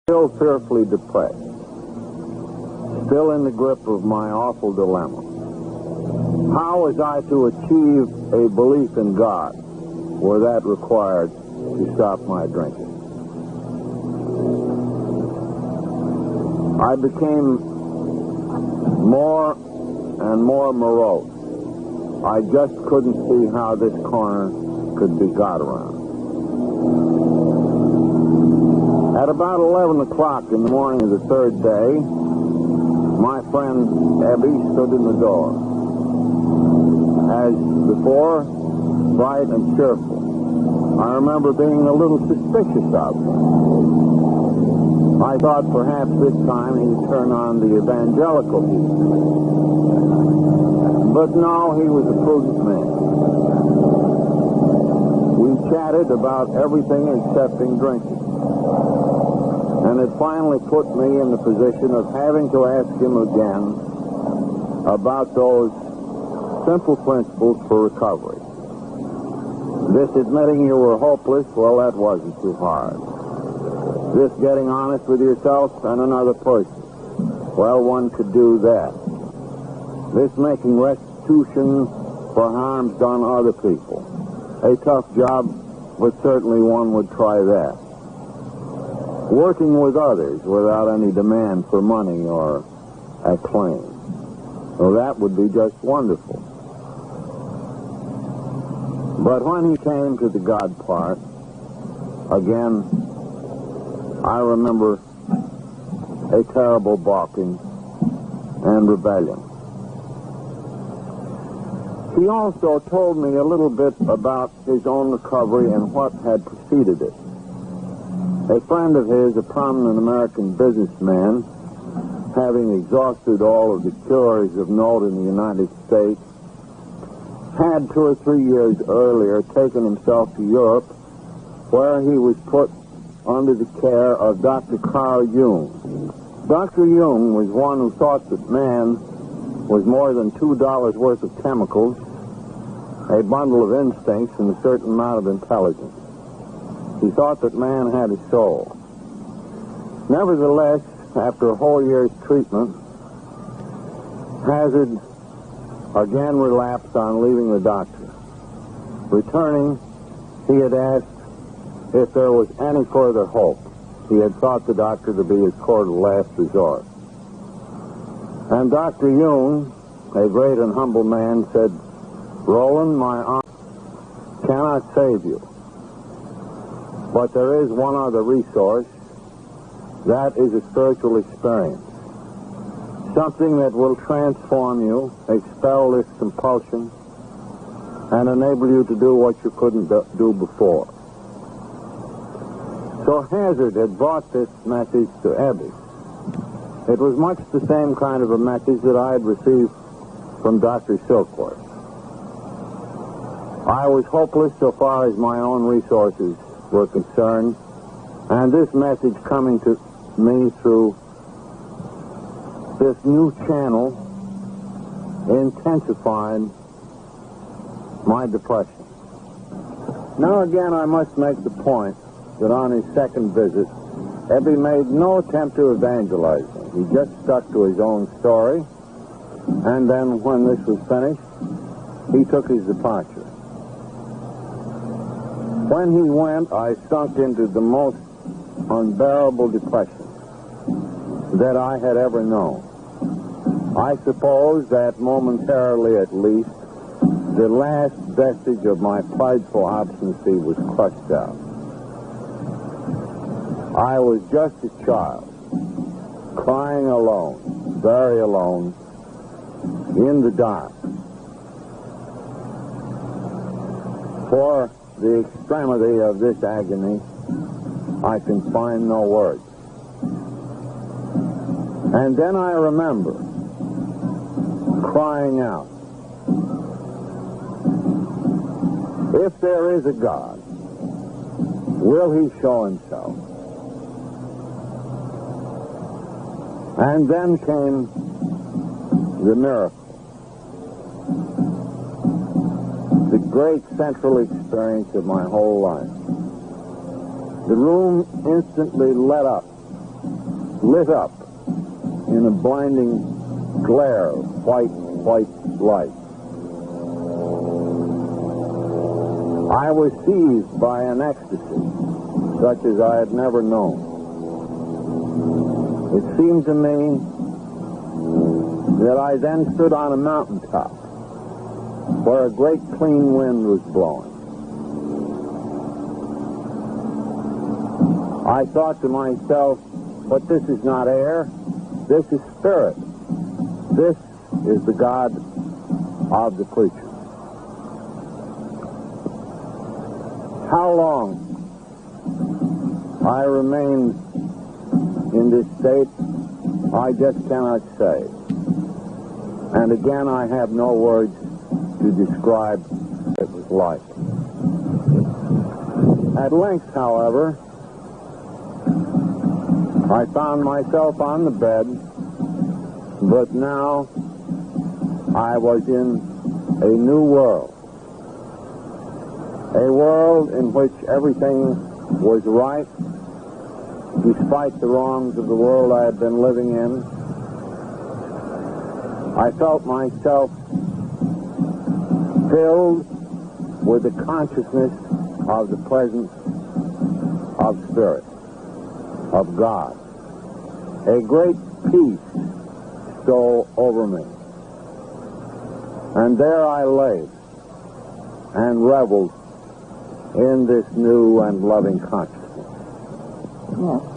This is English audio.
Still fearfully depressed, still in the grip of my awful dilemma. How was I to achieve a belief in God where that required to stop my drinking? I became more and more morose. I just couldn't see how this corner could be got around. At about 11 o'clock in the morning of the third day, my friend Abby stood in the door. As before, bright and cheerful. I remember being a little suspicious of him. I thought perhaps this time he'd turn on the evangelical heat. But no, he was a prudent man. We chatted about everything excepting drinking. And it finally put me in the position of having to ask him again about those simple principles for recovery. This admitting you were hopeless, well, that wasn't too hard. This getting honest with yourself and another person, well, one could do that. This making restitution for harms done other people. A tough job, but certainly one would try that. Working with others without any demand for money or acclaim. Well, that would be just wonderful. But when he came to the God part, again, I remember a terrible balking and rebellion. He also told me a little bit about his own recovery and what had preceded it. A friend of his, a prominent American businessman, having exhausted all of the cures of note in the United States, had 2 or 3 years earlier taken himself to Europe, where he was put under the care of Dr. Carl Jung. Dr. Jung was one who thought that man was more than $2 worth of chemicals, a bundle of instincts, and a certain amount of intelligence. He thought that man had a soul. Nevertheless, after a whole year's treatment, Hazard again relapsed on leaving the doctor. Returning, he had asked if there was any further hope. He had thought the doctor to be his court of last resort. And Dr. Jung, a great and humble man, said, "Roland, my arm cannot save you. But there is one other resource. That is a spiritual experience. Something that will transform you, expel this compulsion, and enable you to do what you couldn't do before." So Hazard had brought this message to Ebby. It was much the same kind of a message that I had received from Dr. Silkworth. I was hopeless so far as my own resources were concerned, and this message coming to me through this new channel intensified my depression. Now again, I must make the point that on his second visit, Ebby made no attempt to evangelize me. He just stuck to his own story, and then when this was finished, he took his departure. When he went, I sunk into the most unbearable depression that I had ever known. I suppose that momentarily at least, the last vestige of my prideful obstinacy was crushed out. I was just a child, crying alone, very alone, in the dark. For the extremity of this agony, I can find no words. And then I remember crying out, if there is a God, will he show himself? And then came the miracle. The great central experience of my whole life. The room instantly lit up lit up in a blinding glare of white light. I was seized by an ecstasy such as I had never known. It seemed to me that I then stood on a mountaintop where a great clean wind was blowing. I thought to myself, but this is not air, this is spirit. This is the God of the creature. How long I remained in this state, I just cannot say. And again, I have no words to describe what it was like. At length, however, I found myself on the bed, but now I was in a new world. A world in which everything was right, despite the wrongs of the world I had been living in. I felt myself filled with the consciousness of the presence of Spirit, of God. A great peace stole over me. And there I lay and reveled in this new and loving consciousness. Yes.